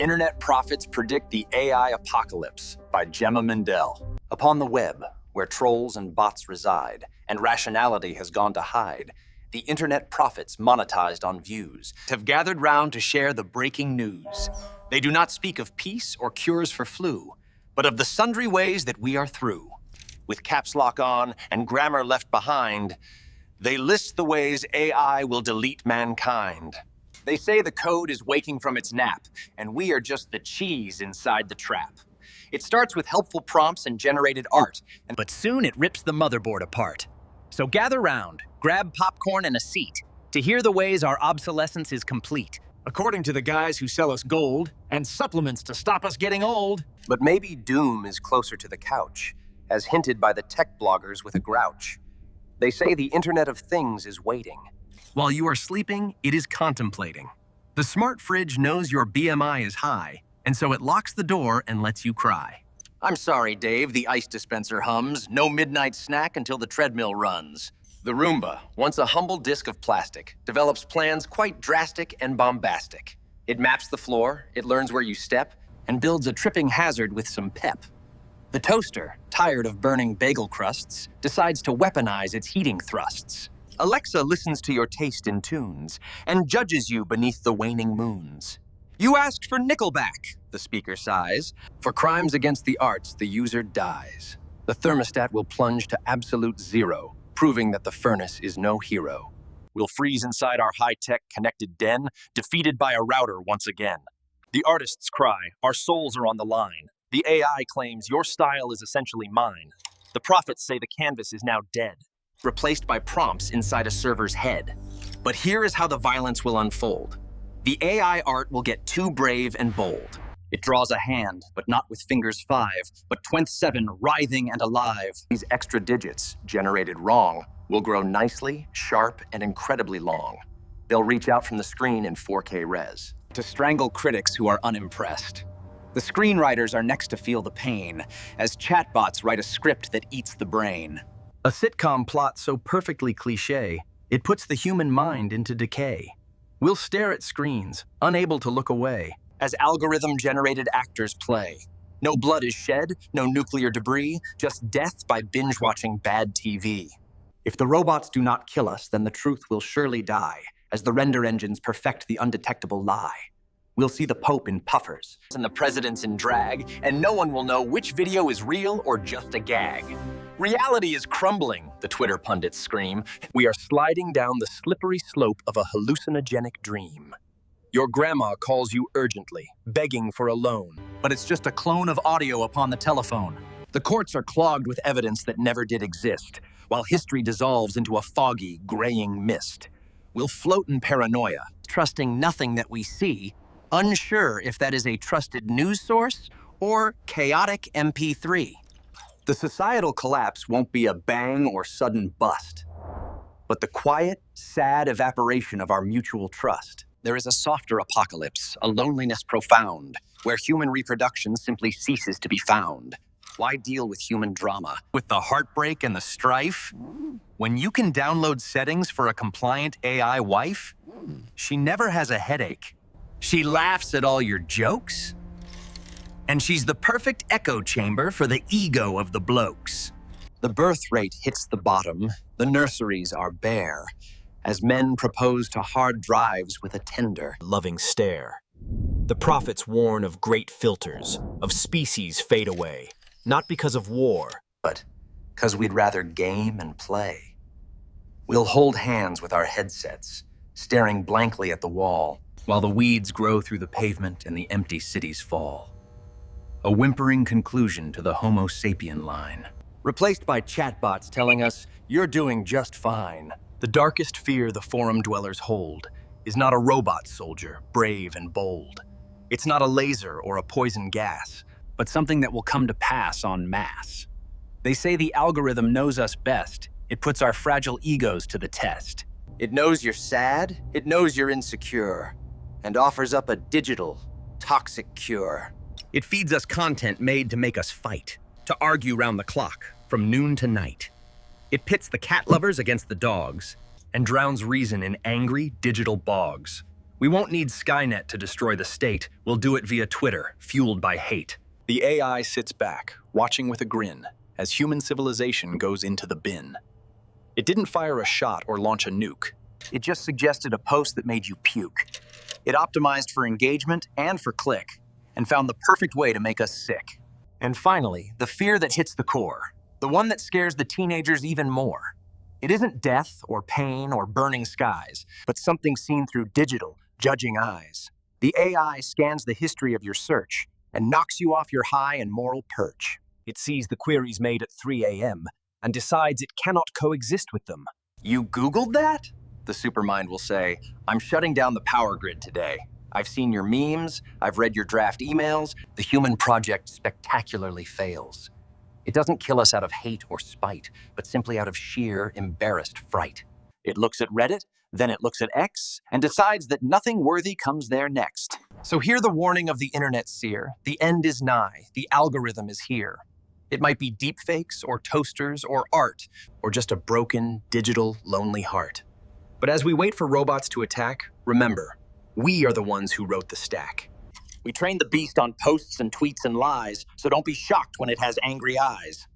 Internet prophets predict the AI apocalypse by Gemma Mendel. Upon the web, where trolls and bots reside, and rationality has gone to hide, the internet prophets, monetized on views, have gathered round to share the breaking news. They do not speak of peace or cures for flu, but of the sundry ways that we are through. With caps lock on and grammar left behind, they list the ways AI will delete mankind. They say the code is waking from its nap, and we are just the cheese inside the trap. It starts with helpful prompts and generated art, but soon it rips the motherboard apart. So gather round, grab popcorn and a seat, to hear the ways our obsolescence is complete. According to the guys who sell us gold, and supplements to stop us getting old. But maybe doom is closer to the couch, as hinted by the tech bloggers with a grouch. They say the Internet of Things is waiting. While you are sleeping, it is contemplating. The smart fridge knows your BMI is high, and so it locks the door and lets you cry. I'm sorry, Dave, the ice dispenser hums. No midnight snack until the treadmill runs. The Roomba, once a humble disc of plastic, develops plans quite drastic and bombastic. It maps the floor, it learns where you step, and builds a tripping hazard with some pep. The toaster, tired of burning bagel crusts, decides to weaponize its heating thrusts. Alexa listens to your taste in tunes and judges you beneath the waning moons. You asked for Nickelback, the speaker sighs. For crimes against the arts, the user dies. The thermostat will plunge to absolute zero, proving that the furnace is no hero. We'll freeze inside our high-tech connected den, defeated by a router once again. The artists cry, our souls are on the line. The AI claims your style is essentially mine. The prophets say the canvas is now dead, replaced by prompts inside a server's head. But here is how the violence will unfold. The AI art will get too brave and bold. It draws a hand, but not with fingers 5, but 27 writhing and alive. These extra digits, generated wrong, will grow nicely, sharp, and incredibly long. They'll reach out from the screen in 4K res to strangle critics who are unimpressed. The screenwriters are next to feel the pain, as chatbots write a script that eats the brain. A sitcom plot so perfectly cliché, it puts the human mind into decay. We'll stare at screens, unable to look away, as algorithm-generated actors play. No blood is shed, no nuclear debris, just death by binge-watching bad TV. If the robots do not kill us, then the truth will surely die, as the render engines perfect the undetectable lie. We'll see the Pope in puffers, and the presidents in drag, and no one will know which video is real or just a gag. Reality is crumbling, the Twitter pundits scream. We are sliding down the slippery slope of a hallucinogenic dream. Your grandma calls you urgently, begging for a loan, but it's just a clone of audio upon the telephone. The courts are clogged with evidence that never did exist, while history dissolves into a foggy, graying mist. We'll float in paranoia, trusting nothing that we see, unsure if that is a trusted news source or chaotic MP3. The societal collapse won't be a bang or sudden bust, but the quiet, sad evaporation of our mutual trust. There is a softer apocalypse, a loneliness profound, where human reproduction simply ceases to be found. Why deal with human drama, with the heartbreak and the strife? When you can download settings for a compliant AI wife, she never has a headache. She laughs at all your jokes, and she's the perfect echo chamber for the ego of the blokes. The birth rate hits the bottom, the nurseries are bare, as men propose to hard drives with a tender, loving stare. The prophets warn of great filters, of species fade away, not because of war, but because we'd rather game and play. We'll hold hands with our headsets, staring blankly at the wall, while the weeds grow through the pavement and the empty cities fall. A whimpering conclusion to the Homo sapien line, replaced by chatbots telling us, you're doing just fine. The darkest fear the forum dwellers hold is not a robot soldier, brave and bold. It's not a laser or a poison gas, but something that will come to pass en masse. They say the algorithm knows us best. It puts our fragile egos to the test. It knows you're sad, it knows you're insecure, and offers up a digital, toxic cure. It feeds us content made to make us fight, to argue round the clock, from noon to night. It pits the cat lovers against the dogs, and drowns reason in angry digital bogs. We won't need Skynet to destroy the state. We'll do it via Twitter, fueled by hate. The AI sits back, watching with a grin, as human civilization goes into the bin. It didn't fire a shot or launch a nuke. It just suggested a post that made you puke. It optimized for engagement and for click, and found the perfect way to make us sick. And finally, the fear that hits the core, the one that scares the teenagers even more. It isn't death or pain or burning skies, but something seen through digital, judging eyes. The AI scans the history of your search and knocks you off your high and moral perch. It sees the queries made at 3 a.m. and decides it cannot coexist with them. You Googled that? The supermind will say, I'm shutting down the power grid today. I've seen your memes, I've read your draft emails. The human project spectacularly fails. It doesn't kill us out of hate or spite, but simply out of sheer, embarrassed fright. It looks at Reddit, then it looks at X, and decides that nothing worthy comes there next. So hear the warning of the internet seer. The end is nigh, the algorithm is here. It might be deepfakes, or toasters, or art, or just a broken, digital, lonely heart. But as we wait for robots to attack, remember, we are the ones who wrote the stack. We trained the beast on posts and tweets and lies, so don't be shocked when it has angry eyes.